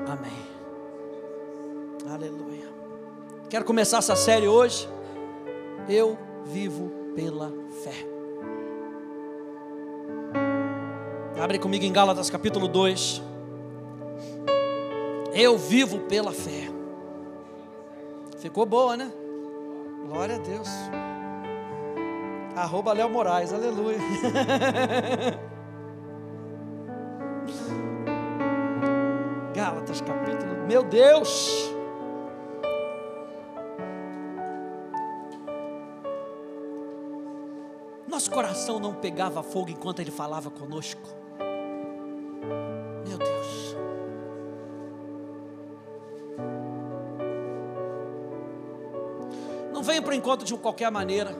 Amém. Aleluia. Quero começar essa série hoje. Eu vivo pela fé. Abre comigo em Gálatas capítulo 2. Eu vivo pela fé. Ficou boa, né? Glória a Deus. @Léo Moraes, aleluia. Gálatas capítulo, meu Deus. Nosso coração não pegava fogo enquanto Ele falava conosco. Meu Deus. Não venha para o encontro de qualquer maneira,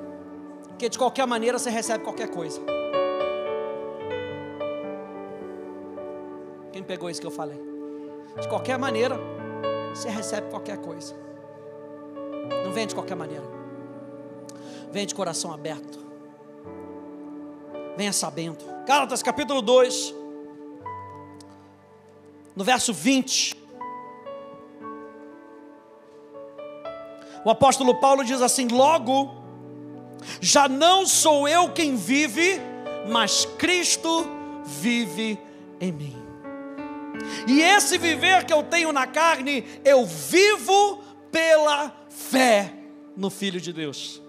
porque de qualquer maneira você recebe qualquer coisa. Quem pegou isso que eu falei? De qualquer maneira você recebe qualquer coisa. Não venha de qualquer maneira. Venha de coração aberto. Venha sabendo. Gálatas capítulo 2, no verso 20. O apóstolo Paulo diz assim: logo, já não sou eu quem vive, mas Cristo vive em mim. E esse viver que eu tenho na carne, eu vivo pela fé no Filho de Deus.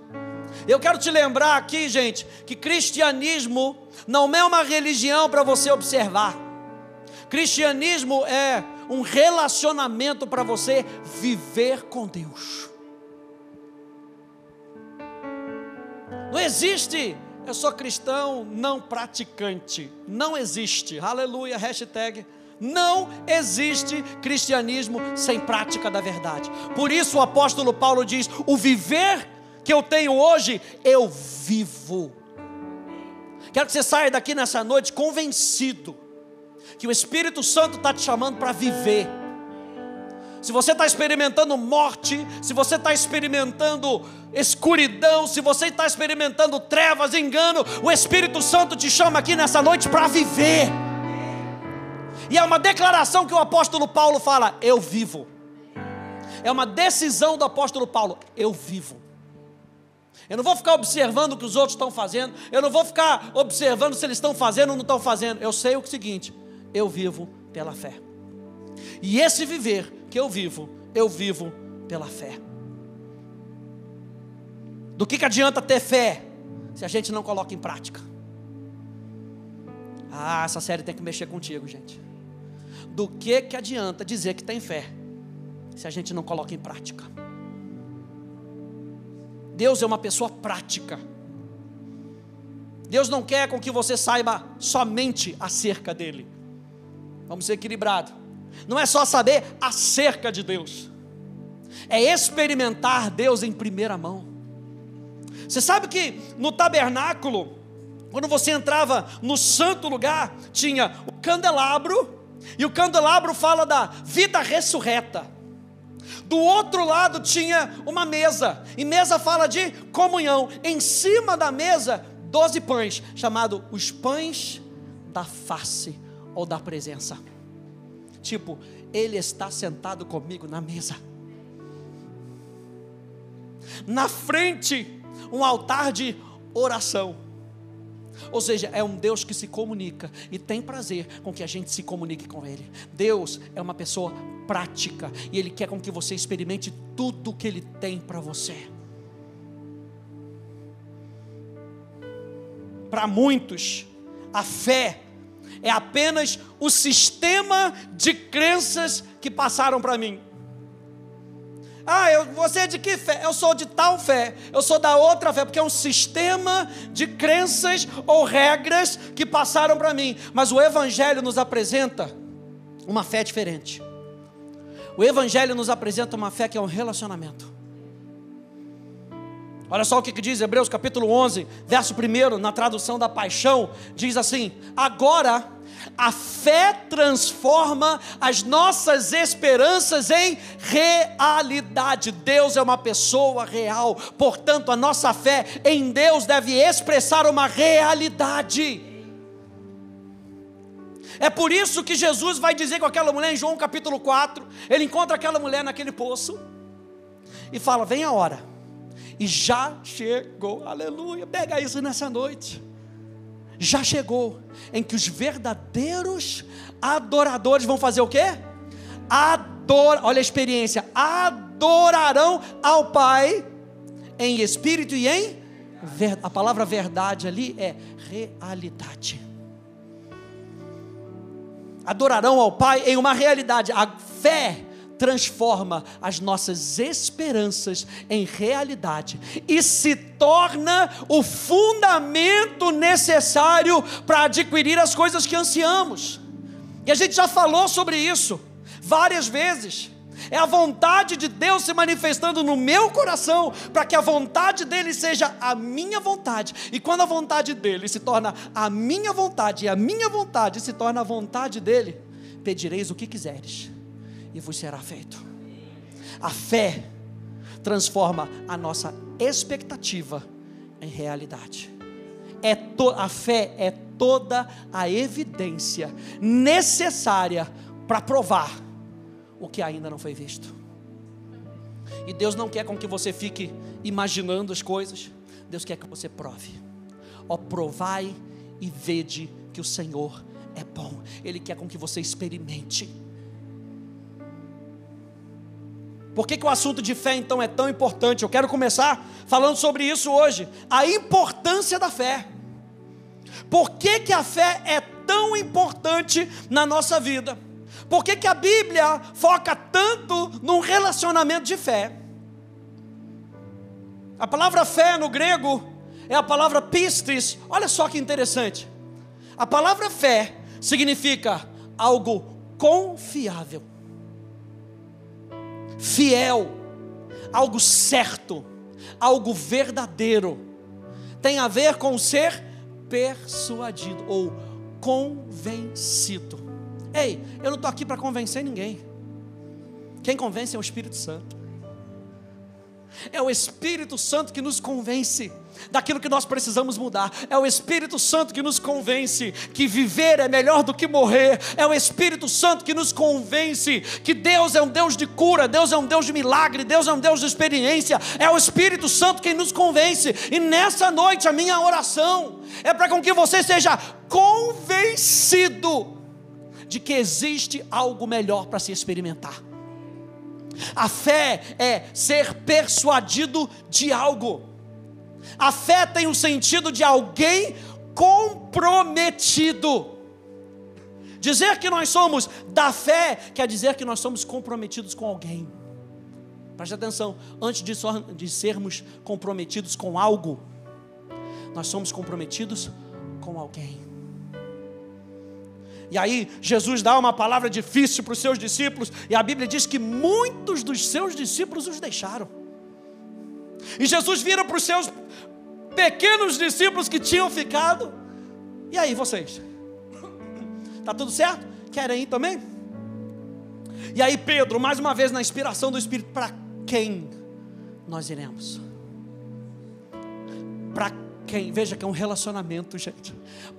Eu quero te lembrar aqui, gente, que cristianismo não é uma religião para você observar. Cristianismo é um relacionamento para você viver com Deus. Não existe, eu sou cristão não praticante. Não existe, aleluia, hashtag. Não existe cristianismo sem prática da verdade. Por isso o apóstolo Paulo diz: o viver que eu tenho hoje, eu vivo. Quero que você saia daqui nessa noite convencido que o Espírito Santo está te chamando para viver. Se você está experimentando morte, se você está experimentando escuridão, se você está experimentando trevas, engano, o Espírito Santo te chama aqui nessa noite para viver. E é uma declaração que o apóstolo Paulo fala: eu vivo. É uma decisão do apóstolo Paulo: eu vivo. Eu não vou ficar observando o que os outros estão fazendo. Eu não vou ficar observando se eles estão fazendo ou não estão fazendo. Eu sei o seguinte: eu vivo pela fé. E esse viver que eu vivo pela fé. Do que adianta ter fé se a gente não coloca em prática? Ah, essa série tem que mexer contigo, gente. Do que adianta dizer que tem fé se a gente não coloca em prática? Deus é uma pessoa prática. Deus não quer com que você saiba somente acerca dele. Vamos ser equilibrados. Não é só saber acerca de Deus, é experimentar Deus em primeira mão. Você sabe que no tabernáculo, quando você entrava no santo lugar, tinha o candelabro, e o candelabro fala da vida ressurreta. Do outro lado tinha uma mesa, e mesa fala de comunhão. Em cima da mesa, 12 pães, chamado os pães da face ou da presença. Tipo, Ele está sentado comigo na mesa. Na frente, um altar de oração. Ou seja, é um Deus que se comunica e tem prazer com que a gente se comunique com Ele. Deus é uma pessoa prática e Ele quer com que você experimente tudo que Ele tem para você. Para muitos, a fé é apenas o sistema de crenças que passaram para mim. Você é de que fé? Eu sou de tal fé, eu sou da outra fé, porque é um sistema de crenças ou regras que passaram para mim. Mas o Evangelho nos apresenta uma fé diferente. O Evangelho nos apresenta uma fé que é um relacionamento. Olha só o que diz Hebreus capítulo 11, verso 1, na tradução da Paixão, diz assim: agora a fé transforma as nossas esperanças em realidade. Deus é uma pessoa real, portanto a nossa fé em Deus deve expressar uma realidade. É por isso que Jesus vai dizer com aquela mulher em João capítulo 4, ele encontra aquela mulher naquele poço, e fala, vem a hora, e já chegou, aleluia, pega isso nessa noite, já chegou, em que os verdadeiros adoradores vão fazer o quê? Olha a experiência, adorarão ao Pai, em espírito e em verdade. A palavra verdade ali é realidade. Adorarão ao Pai em uma realidade. A fé transforma as nossas esperanças em realidade e se torna o fundamento necessário para adquirir as coisas que ansiamos. E a gente já falou sobre isso várias vezes. É a vontade de Deus se manifestando no meu coração, para que a vontade dele seja a minha vontade. E quando a vontade dele se torna a minha vontade, e a minha vontade se torna a vontade dele, pedireis o que quiseres, e vos será feito. A fé transforma a nossa expectativa em realidade. A fé é toda a evidência necessária para provar o que ainda não foi visto. E Deus não quer com que você fique imaginando as coisas. Deus quer que você prove. Ó, provai e vede que o Senhor é bom. Ele quer com que você experimente. Por que o assunto de fé então é tão importante? Eu quero começar falando sobre isso hoje. A importância da fé. Por que a fé é tão importante na nossa vida? Por que a Bíblia foca tanto num relacionamento de fé? A palavra fé no grego é a palavra pistis. Olha só que interessante. A palavra fé significa algo confiável, fiel, algo certo, algo verdadeiro. Tem a ver com ser persuadido ou convencido. Ei, eu não estou aqui para convencer ninguém. Quem convence é o Espírito Santo. É o Espírito Santo que nos convence daquilo que nós precisamos mudar. É o Espírito Santo que nos convence que viver é melhor do que morrer. É o Espírito Santo que nos convence que Deus é um Deus de cura, Deus é um Deus de milagre, Deus é um Deus de experiência. É o Espírito Santo quem nos convence. E nessa noite a minha oração é para com que você seja convencido de que existe algo melhor para se experimentar. A fé é ser persuadido de algo. A fé tem o sentido de alguém comprometido. Dizer que nós somos da fé quer dizer que nós somos comprometidos com alguém. Preste atenção, antes de sermos comprometidos com algo, nós somos comprometidos com alguém. E aí Jesus dá uma palavra difícil para os seus discípulos, e a Bíblia diz que muitos dos seus discípulos os deixaram. E Jesus vira para os seus pequenos discípulos que tinham ficado: e aí vocês? Está tudo certo? Querem ir também? E aí Pedro, mais uma vez na inspiração do Espírito: para quem nós iremos? Para quem? Veja que é um relacionamento, gente.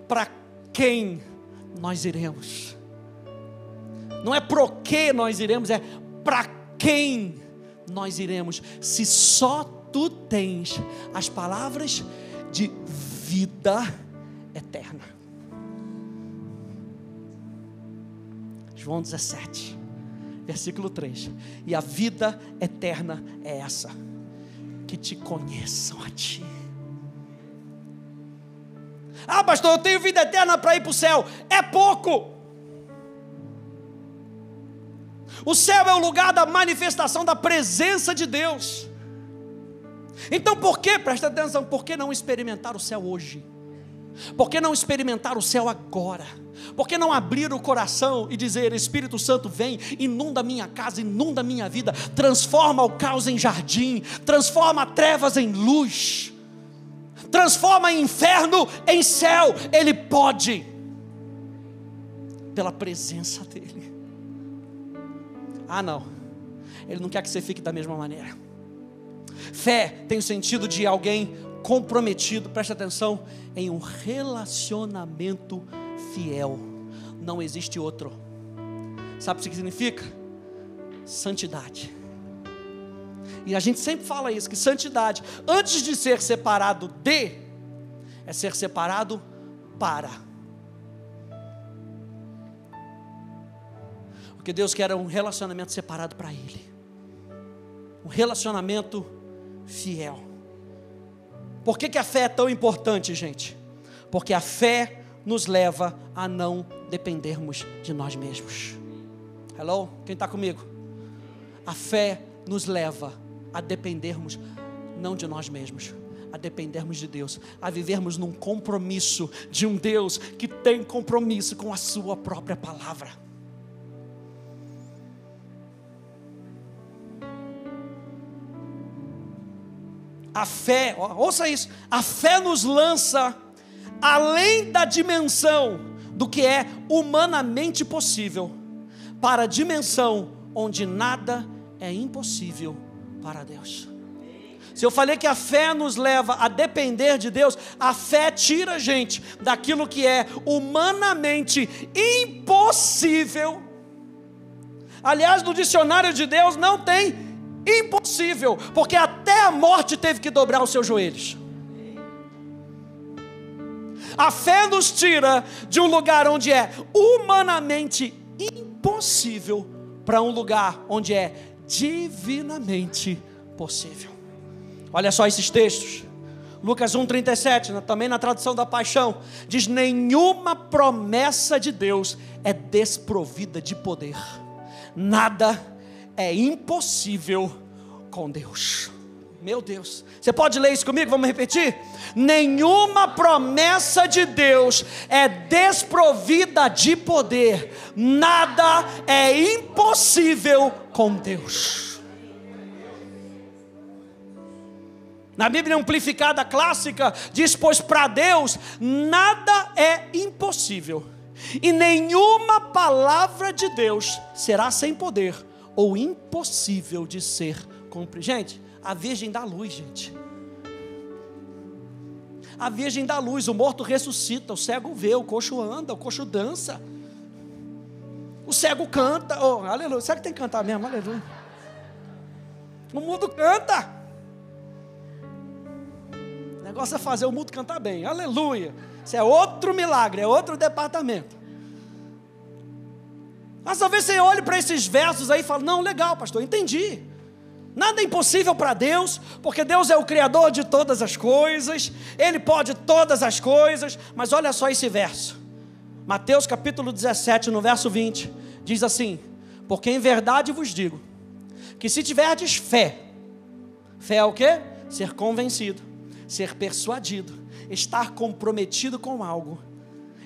Para quem nós iremos? Não é pro que nós iremos, é para quem nós iremos. Se só tu tens as palavras de vida eterna. João 17, versículo 3. E a vida eterna é essa: que te conheçam a ti. Ah, pastor, eu tenho vida eterna para ir para o céu. É pouco. O céu é o lugar da manifestação da presença de Deus. Então por que, presta atenção, por que não experimentar o céu hoje? Por que não experimentar o céu agora? Por que não abrir o coração e dizer: Espírito Santo, vem, inunda minha casa, inunda minha vida, transforma o caos em jardim, transforma trevas em luz, transforma inferno em céu. Ele pode, pela presença dEle. Ah não, Ele não quer que você fique da mesma maneira. Fé tem o sentido de alguém comprometido, preste atenção, em um relacionamento fiel. não existe outro. Sabe o que significa? Santidade. E a gente sempre fala isso, que santidade, antes de ser separado de, é ser separado para. Porque Deus quer um relacionamento separado para Ele. Um relacionamento fiel. Por que a fé é tão importante, gente? Porque a fé nos leva a não dependermos de nós mesmos. Hello? Quem está comigo? A fé nos leva a dependermos não de nós mesmos, a dependermos de Deus, a vivermos num compromisso de um Deus que tem compromisso com a sua própria palavra. A fé, ouça isso, a fé nos lança além da dimensão do que é humanamente possível, para a dimensão onde nada é impossível para Deus. Se eu falei que a fé nos leva a depender de Deus, a fé tira a gente daquilo que é humanamente impossível. Aliás, no dicionário de Deus não tem impossível, porque até a morte teve que dobrar os seus joelhos. A fé nos tira de um lugar onde é humanamente impossível para um lugar onde é divinamente possível. Olha só esses textos. Lucas 1,37, também na tradução da Paixão, diz: nenhuma promessa de Deus é desprovida de poder. Nada é impossível com Deus. Meu Deus, você pode ler isso comigo? Vamos repetir? Nenhuma promessa de Deus é desprovida de poder. Nada é impossível com Deus. Na Bíblia Amplificada Clássica diz: pois para Deus nada é impossível, e nenhuma palavra de Deus será sem poder ou impossível de ser cumprida. Gente, a Virgem dá luz, gente. A Virgem dá luz, o morto ressuscita, o cego vê, o coxo anda, o coxo dança, o cego canta, oh, aleluia, será que tem que cantar mesmo? Aleluia. O mudo canta. O negócio é fazer o mudo cantar bem, aleluia. Isso é outro milagre, é outro departamento. Mas talvez você olhe para esses versos aí e fale: não, legal, pastor, entendi. Nada é impossível para Deus, porque Deus é o Criador de todas as coisas, Ele pode todas as coisas. Mas olha só esse verso, Mateus capítulo 17, no verso 20, diz assim: porque em verdade vos digo, que se tiverdes fé, fé é o quê? Ser convencido, ser persuadido, estar comprometido com algo,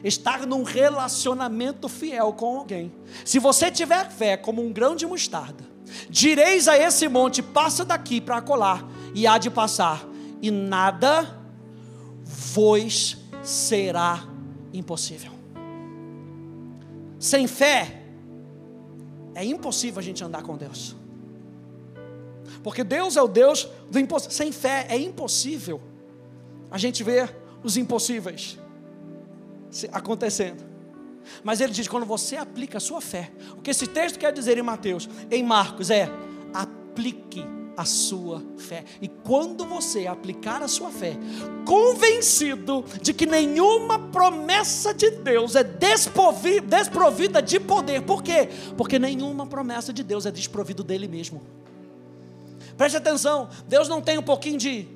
estar num relacionamento fiel com alguém. Se você tiver fé como um grão de mostarda, direis a esse monte: passa daqui para acolá, e há de passar, e nada vos será impossível. Sem fé é impossível a gente andar com Deus, porque Deus é o Deus do impossível. Sem fé é impossível a gente ver os impossíveis acontecendo. Mas ele diz: quando você aplica a sua fé, o que esse texto quer dizer em Marcos é: aplique a sua fé. E quando você aplicar a sua fé, convencido de que nenhuma promessa de Deus é desprovida de poder. Por quê? Porque nenhuma promessa de Deus é desprovida dele mesmo. Preste atenção, Deus não tem um pouquinho de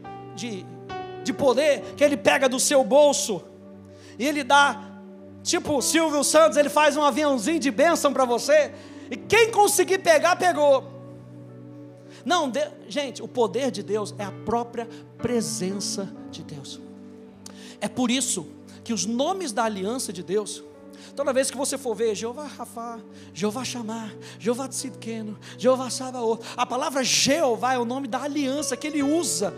poder que Ele pega do seu bolso e Ele dá, tipo o Silvio Santos, Ele faz um aviãozinho de bênção para você, e quem conseguir pegar, pegou. Não, gente, o poder de Deus é a própria presença de Deus. É por isso que os nomes da aliança de Deus, toda vez que você for ver Jeová Rafá, Jeová Chamar, Jeová Tzidkenu, Jeová Sabaoth, a palavra Jeová é o nome da aliança que Ele usa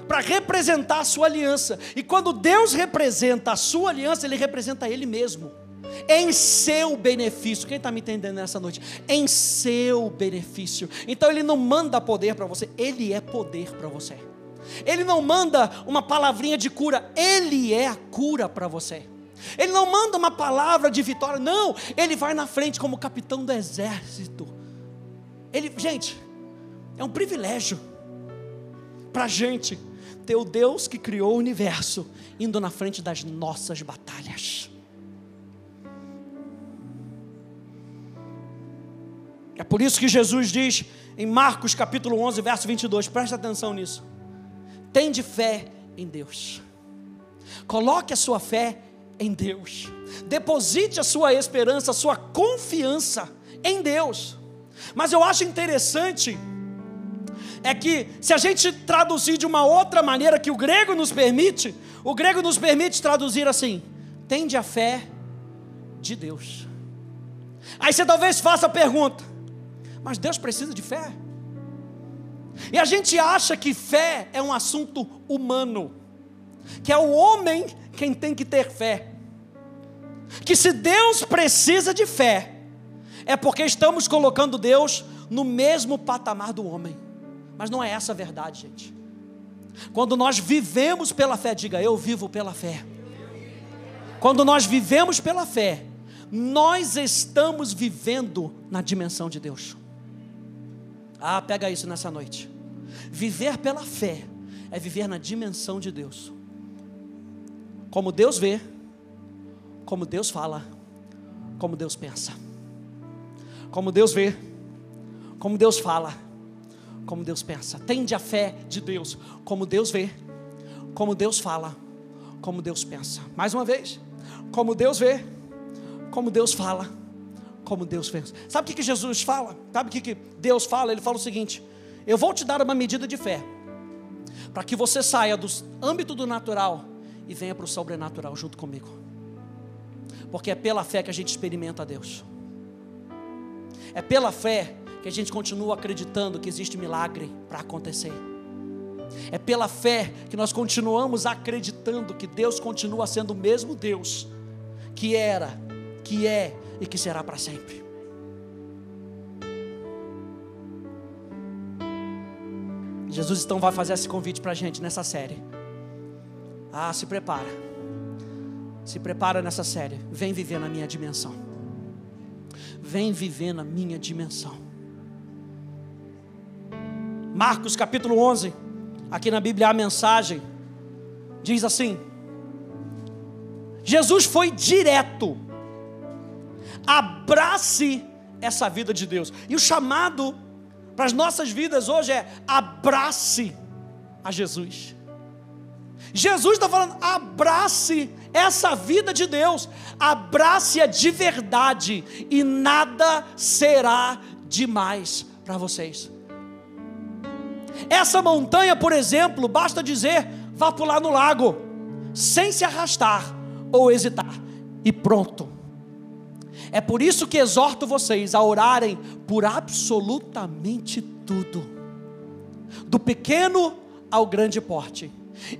para representar a sua aliança. E quando Deus representa a sua aliança, Ele representa Ele mesmo, em seu benefício. Quem está me entendendo nessa noite? Em seu benefício. Então Ele não manda poder para você, Ele é poder para você. Ele não manda uma palavrinha de cura, Ele é a cura para você. Ele não manda uma palavra de vitória, não. Ele vai na frente como capitão do exército. Gente, é um privilégio para a gente ter o Deus que criou o universo indo na frente das nossas batalhas. É por isso que Jesus diz em Marcos capítulo 11, verso 22, presta atenção nisso: tende fé em Deus, coloque a sua fé em Deus, deposite a sua esperança, a sua confiança em Deus. Mas eu acho interessante é que, se a gente traduzir de uma outra maneira que o grego nos permite traduzir assim: tende a fé de Deus. Aí você talvez faça a pergunta: mas Deus precisa de fé? E a gente acha que fé é um assunto humano, que é o homem quem tem que ter fé, que se Deus precisa de fé, é porque estamos colocando Deus no mesmo patamar do homem. Mas não é essa a verdade, gente. Quando nós vivemos pela fé, diga: eu vivo pela fé. Quando nós vivemos pela fé, nós estamos vivendo na dimensão de Deus. Pega isso nessa noite. Viver pela fé é viver na dimensão de Deus. Como Deus vê, como Deus fala, como Deus pensa. Como Deus vê, como Deus fala, como Deus pensa. Tende a fé de Deus, como Deus vê, como Deus fala, como Deus pensa. Mais uma vez: como Deus vê, como Deus fala, como Deus pensa. Sabe o que Jesus fala? Sabe o que Deus fala? Ele fala o seguinte: eu vou te dar uma medida de fé, para que você saia do âmbito do natural e venha para o sobrenatural junto comigo. Porque é pela fé que a gente experimenta Deus. É pela fé que a gente continua acreditando que existe milagre para acontecer. É pela fé que nós continuamos acreditando que Deus continua sendo o mesmo Deus que era, que é e que será para sempre. Jesus então vai fazer esse convite para a gente nessa série. Se prepara. Se prepara nessa série. Vem viver na minha dimensão. Vem viver na minha dimensão. Marcos capítulo 11, aqui na Bíblia a mensagem diz assim: Jesus foi direto. Abrace essa vida de Deus. E o chamado para as nossas vidas hoje é: abrace a Jesus. Jesus está falando: abrace essa vida de Deus, abrace-a de verdade, e nada será demais para vocês. Essa montanha, por exemplo, basta dizer: vá pular no lago, sem se arrastar ou hesitar, e pronto. É por isso que exorto vocês a orarem por absolutamente tudo, do pequeno ao grande porte.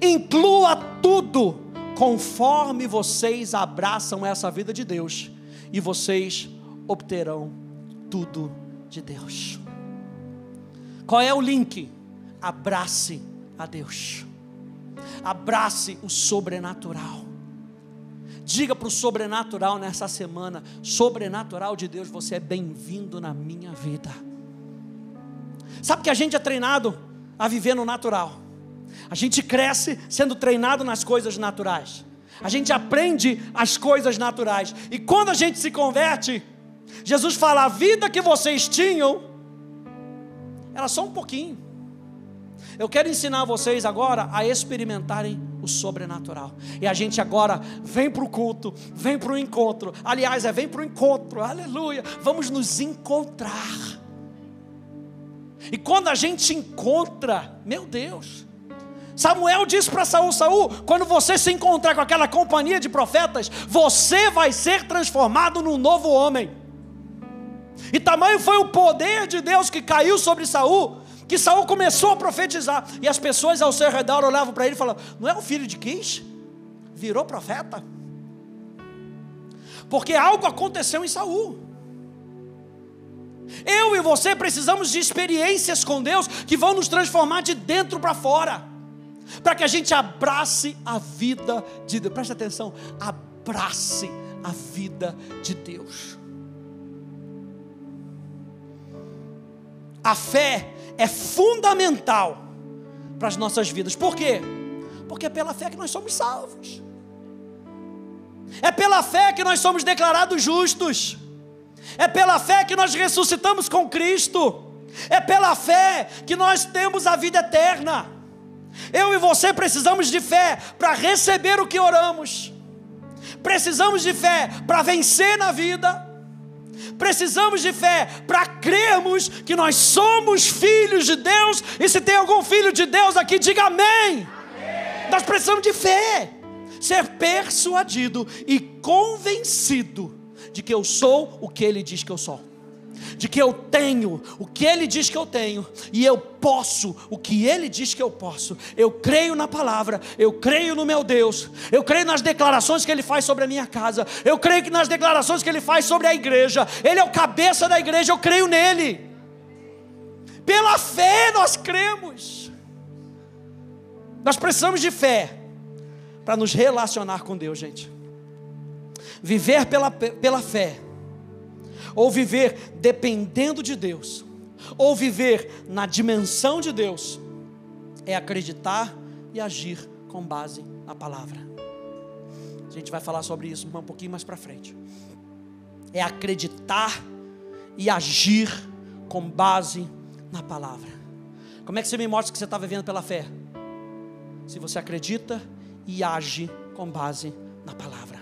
Inclua tudo, conforme vocês abraçam essa vida de Deus, e vocês obterão tudo de Deus. Qual é o link? Abrace a Deus. Abrace o sobrenatural. Diga para o sobrenatural nessa semana: sobrenatural de Deus, você é bem-vindo na minha vida. Sabe que a gente é treinado a viver no natural. A gente cresce sendo treinado nas coisas naturais. A gente aprende as coisas naturais. E quando a gente se converte, Jesus fala: a vida que vocês tinham era só um pouquinho. Eu quero ensinar vocês agora a experimentarem o sobrenatural. E a gente agora vem para o culto, vem para o encontro. Aliás, vem para o encontro, aleluia. Vamos nos encontrar. E quando a gente encontra, meu Deus, Samuel disse para Saul: Saul, quando você se encontrar com aquela companhia de profetas, você vai ser transformado num novo homem. E tamanho foi o poder de Deus que caiu sobre Saul, que Saul começou a profetizar, e as pessoas ao seu redor olhavam para ele e falavam: não é o filho de Quis? Virou profeta? Porque algo aconteceu em Saul. Eu e você precisamos de experiências com Deus que vão nos transformar de dentro para fora, para que a gente abrace a vida de Deus. Preste atenção: abrace comprasse a vida de Deus. A fé é fundamental para as nossas vidas. Por quê? Porque é pela fé que nós somos salvos. É pela fé que nós somos declarados justos. É pela fé que nós ressuscitamos com Cristo. É pela fé que nós temos a vida eterna. Eu e você precisamos de fé para receber o que oramos. Precisamos de fé para vencer na vida. Precisamos de fé para crermos que nós somos filhos de Deus. E se tem algum filho de Deus aqui, diga amém. Amém. Nós precisamos de fé. Ser persuadido e convencido de que eu sou o que Ele diz que eu sou. De que eu tenho o que Ele diz que eu tenho, e eu posso o que Ele diz que eu posso. Eu creio na palavra, eu creio no meu Deus, eu creio nas declarações que Ele faz sobre a minha casa, eu creio que nas declarações que Ele faz sobre a igreja. Ele é o cabeça da igreja, eu creio nele. Pela fé nós cremos. Nós precisamos de fé para nos relacionar com Deus, gente. Viver pela fé, ou viver dependendo de Deus, ou viver na dimensão de Deus, é acreditar e agir com base na palavra. A gente vai falar sobre isso um pouquinho mais para frente. É acreditar e agir com base na palavra. Como é que você me mostra que você está vivendo pela fé? Se você acredita e age com base na palavra.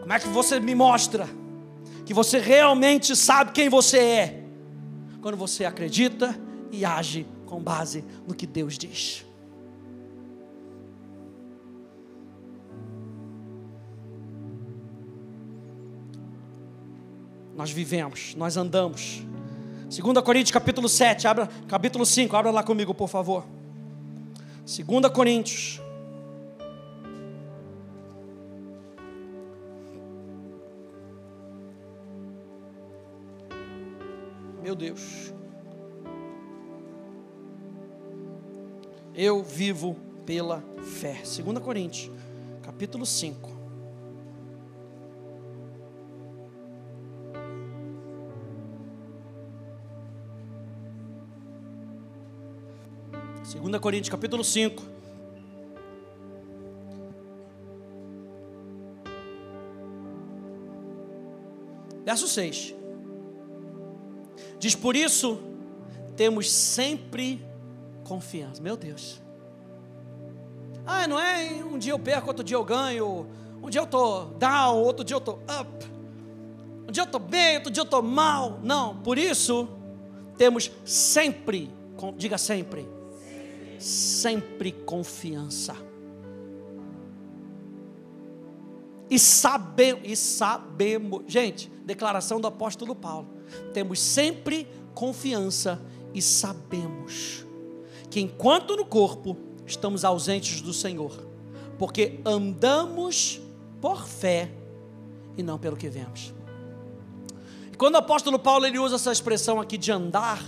Como é que você me mostra que você realmente sabe quem você é? Quando você acredita e age com base no que Deus diz. Nós vivemos, nós andamos. 2 Coríntios capítulo 7, capítulo 5, abra lá comigo, por favor. 2 Coríntios. Meu Deus. Eu vivo pela fé. 2 Coríntios, capítulo 5. Segunda Coríntios, capítulo 5. Verso 6. Diz: por isso temos sempre confiança. Meu Deus. Ah, não é um dia eu perco, outro dia eu ganho. Um dia eu estou down, outro dia eu estou up. Um dia eu estou bem, outro dia eu estou mal. Não, por isso temos sempre, diga sempre, sempre confiança. E sabemos, gente, declaração do apóstolo Paulo. Temos sempre confiança e sabemos que enquanto no corpo estamos ausentes do Senhor, porque andamos por fé e não pelo que vemos. E quando o apóstolo Paulo ele usa essa expressão aqui de andar,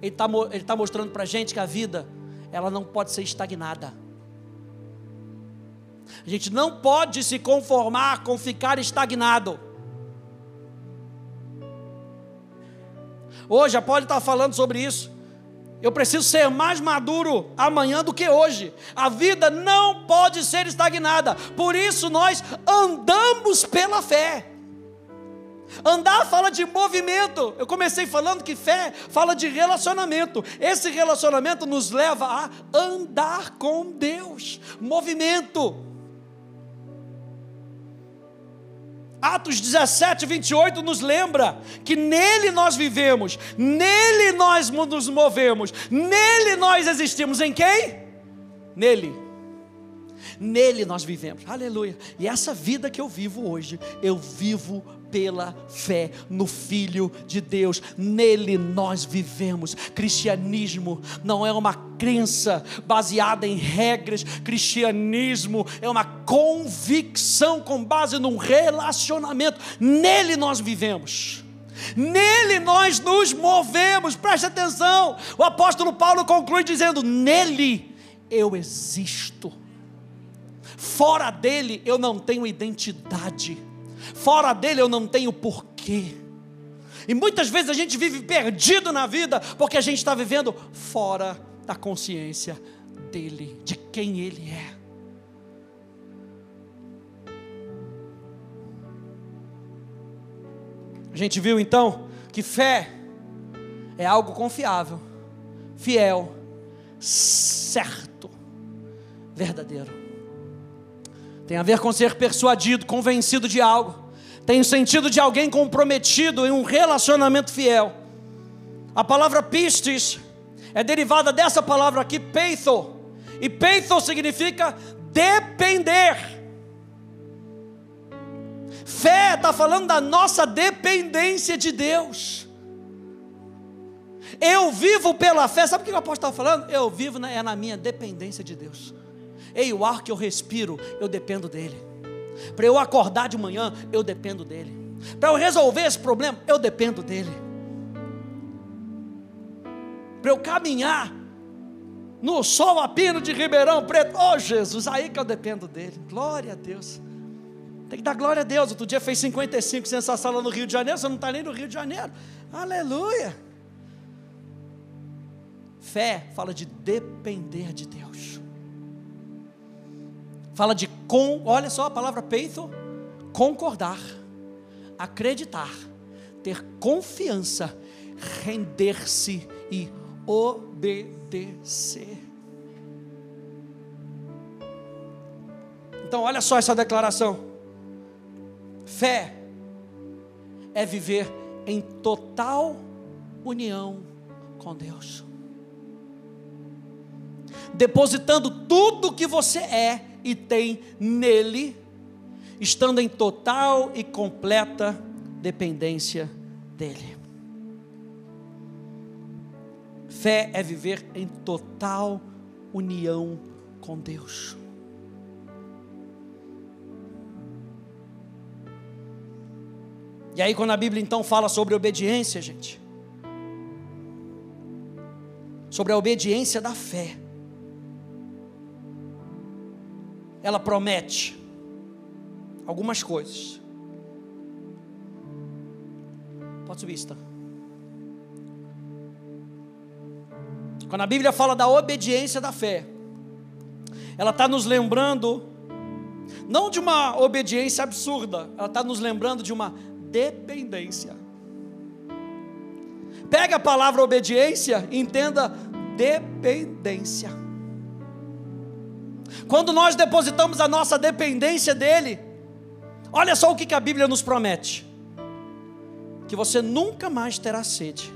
ele está mostrando para a gente que a vida ela não pode ser estagnada. A gente não pode se conformar com ficar estagnado. Hoje a Paulo está falando sobre isso. Eu preciso ser mais maduro amanhã do que hoje. A vida não pode ser estagnada. Por isso nós andamos pela fé. Andar fala de movimento. Eu comecei falando que fé fala de relacionamento. Esse relacionamento nos leva a andar com Deus. Movimento. Atos 17, 28 nos lembra que nele nós vivemos, nele nós nos movemos, nele nós existimos. Em quem? Nele. Nele nós vivemos. Aleluia. E essa vida que eu vivo hoje, eu vivo pela fé no Filho de Deus. Nele nós vivemos. Cristianismo não é uma crença baseada em regras. Cristianismo é uma convicção com base num relacionamento. Nele nós vivemos. Nele nós nos movemos. Preste atenção. O apóstolo Paulo conclui dizendo: nele eu existo. fora dele eu não tenho identidade, fora dele eu não tenho porquê. E muitas vezes a gente vive perdido na vida, porque a gente está vivendo fora da consciência dele, de quem ele é. A gente viu então que fé é algo confiável, fiel, certo, verdadeiro. Tem a ver com ser persuadido, convencido de algo. Tem o sentido de alguém comprometido em um relacionamento fiel. A palavra pistis é derivada dessa palavra aqui, peitho. E peitho significa depender. Fé está falando da nossa dependência de Deus. Eu vivo pela fé. Sabe o que o apóstolo está falando? Eu vivo na minha dependência de Deus. Ei, o ar que eu respiro, eu dependo dele. Para eu acordar de manhã, eu dependo dele. Para eu resolver esse problema, eu dependo dele. Para eu caminhar no sol a pino de Ribeirão Preto, oh Jesus, aí que eu dependo dele. Glória a Deus. Tem que dar glória a Deus. Outro dia fez 55 sensação lá no Rio de Janeiro. Você não está nem no Rio de Janeiro. Aleluia. Fé fala de depender de Deus. Fala de, olha só a palavra peito, concordar, acreditar, ter confiança, render-se e obedecer. Então olha só essa declaração. Fé é viver em total união com Deus, depositando tudo que você é e tem nele, estando em total e completa dependência dele. Fé é viver em total união com Deus. E aí quando a Bíblia então fala sobre obediência, gente, sobre a obediência da fé, ela promete algumas coisas. Pode subir, está. Quando a Bíblia fala da obediência da fé, ela está nos lembrando, não de uma obediência absurda, ela está nos lembrando de uma dependência. Pega a palavra obediência e entenda dependência. Quando nós depositamos a nossa dependência dele, olha só o que a Bíblia nos promete: que você nunca mais terá sede,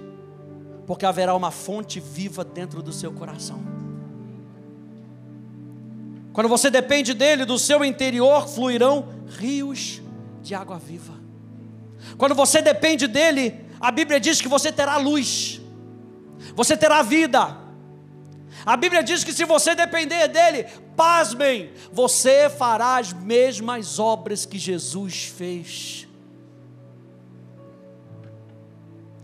porque haverá uma fonte viva dentro do seu coração. Quando você depende dele, do seu interior fluirão rios de água viva. Quando você depende dele, a Bíblia diz que você terá luz, você terá vida. A Bíblia diz que se você depender dele, pasmem, você fará as mesmas obras que Jesus fez.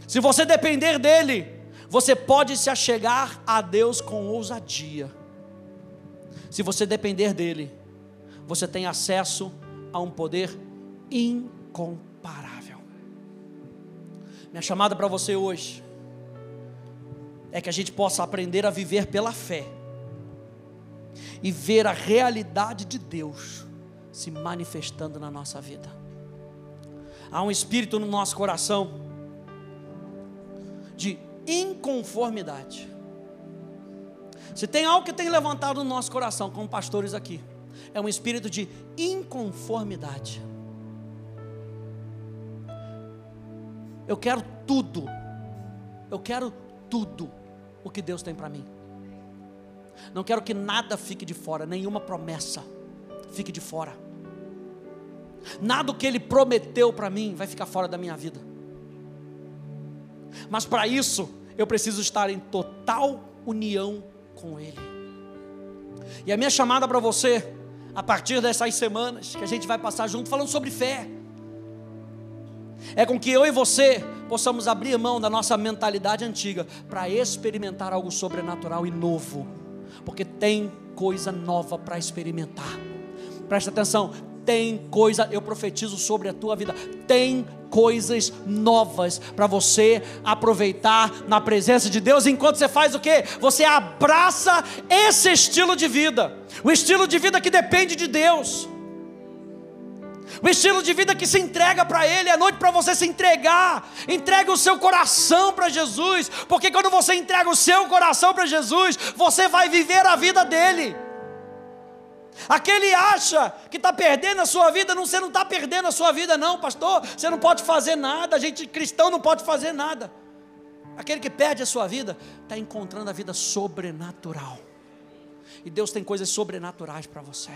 Se você depender dele, você pode se achegar a Deus com ousadia. Se você depender dele, você tem acesso a um poder incomparável. Minha chamada para você hoje é que a gente possa aprender a viver pela fé e ver a realidade de Deus se manifestando na nossa vida. Há um espírito no nosso coração de inconformidade. Se tem algo que tem levantado no nosso coração, como pastores aqui, é um espírito de inconformidade. Eu quero tudo o que Deus tem para mim. Não quero que nada fique de fora, nenhuma promessa fique de fora. Nada do que Ele prometeu para mim vai ficar fora da minha vida. Mas para isso, eu preciso estar em total união com Ele. E a minha chamada para você, a partir dessas semanas que a gente vai passar junto, falando sobre fé, é com que eu e você possamos abrir mão da nossa mentalidade antiga para experimentar algo sobrenatural e novo, porque tem coisa nova para experimentar. Presta atenção, tem coisa, eu profetizo sobre a tua vida, tem coisas novas para você aproveitar na presença de Deus, enquanto você faz o quê? Você abraça esse estilo de vida, o estilo de vida que depende de Deus, o estilo de vida que se entrega para Ele. É noite para você se entregar. Entregue o seu coração para Jesus, porque quando você entrega o seu coração para Jesus, você vai viver a vida dele. Aquele acha que está perdendo a sua vida, você não está perdendo a sua vida não, pastor, você não pode fazer nada, a gente cristão não pode fazer nada. Aquele que perde a sua vida, está encontrando a vida sobrenatural, e Deus tem coisas sobrenaturais para você.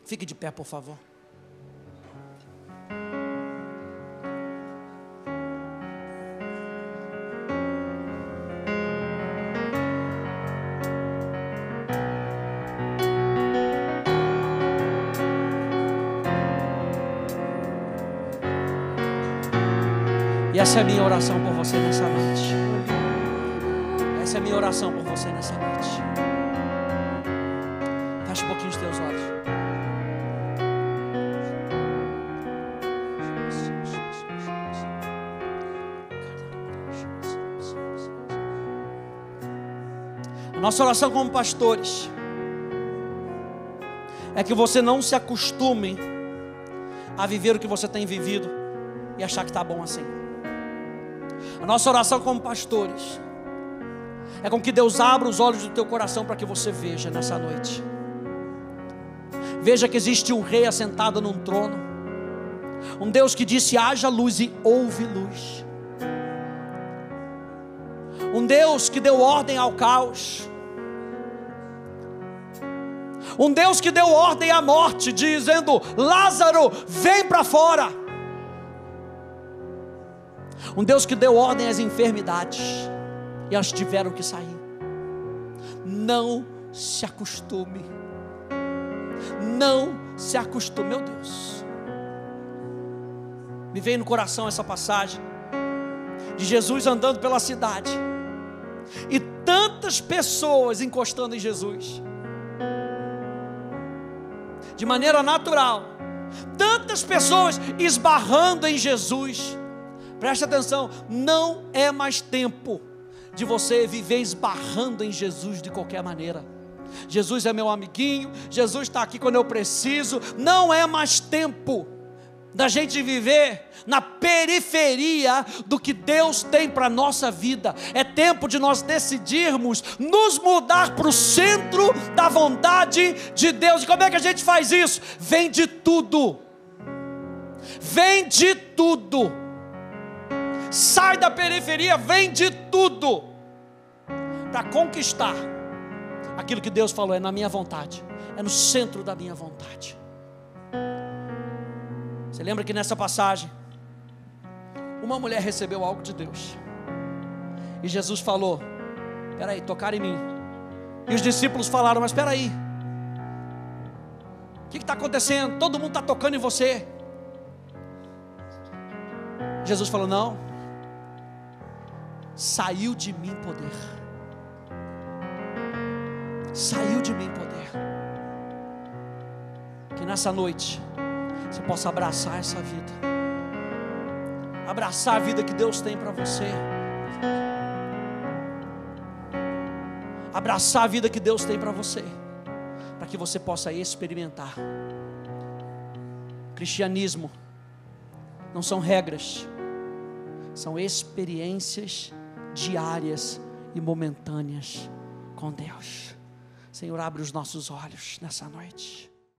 Fique de pé, por favor. E essa é a minha oração por você nessa noite. Essa é a minha oração por você nessa noite. Fecha um pouquinho os teus olhos. A nossa oração como pastores é que você não se acostume a viver o que você tem vivido e achar que está bom assim. A nossa oração como pastores é com que Deus abra os olhos do teu coração para que você veja nessa noite. Veja que existe um rei assentado num trono, um Deus que disse haja luz e houve luz, um Deus que deu ordem ao caos, um Deus que deu ordem à morte, dizendo Lázaro, vem para fora. Um Deus que deu ordem às enfermidades e elas tiveram que sair. Não se acostume. Não se acostume. Meu Deus, me veio no coração essa passagem de Jesus andando pela cidade e tantas pessoas encostando em Jesus de maneira natural, tantas pessoas esbarrando em Jesus. Preste atenção, não é mais tempo de você viver esbarrando em Jesus de qualquer maneira. Jesus é meu amiguinho, Jesus está aqui quando eu preciso. Não é mais tempo da gente viver na periferia do que Deus tem para a nossa vida. É tempo de nós decidirmos nos mudar para o centro da vontade de Deus. E como é que a gente faz isso? Vende tudo. Vende tudo. Sai da periferia, vende tudo para conquistar aquilo que Deus falou, é na minha vontade, é no centro da minha vontade. Você lembra que nessa passagem uma mulher recebeu algo de Deus e Jesus falou, espera aí, tocaram em mim. E os discípulos falaram, mas espera aí, o que está acontecendo? Todo mundo está tocando em você. Jesus falou, não, saiu de mim poder. Saiu de mim poder. Que nessa noite você possa abraçar essa vida, abraçar a vida que Deus tem para você, abraçar a vida que Deus tem para você, para que você possa experimentar. Cristianismo não são regras, são experiências diárias e momentâneas com Deus. Senhor, abre os nossos olhos nessa noite.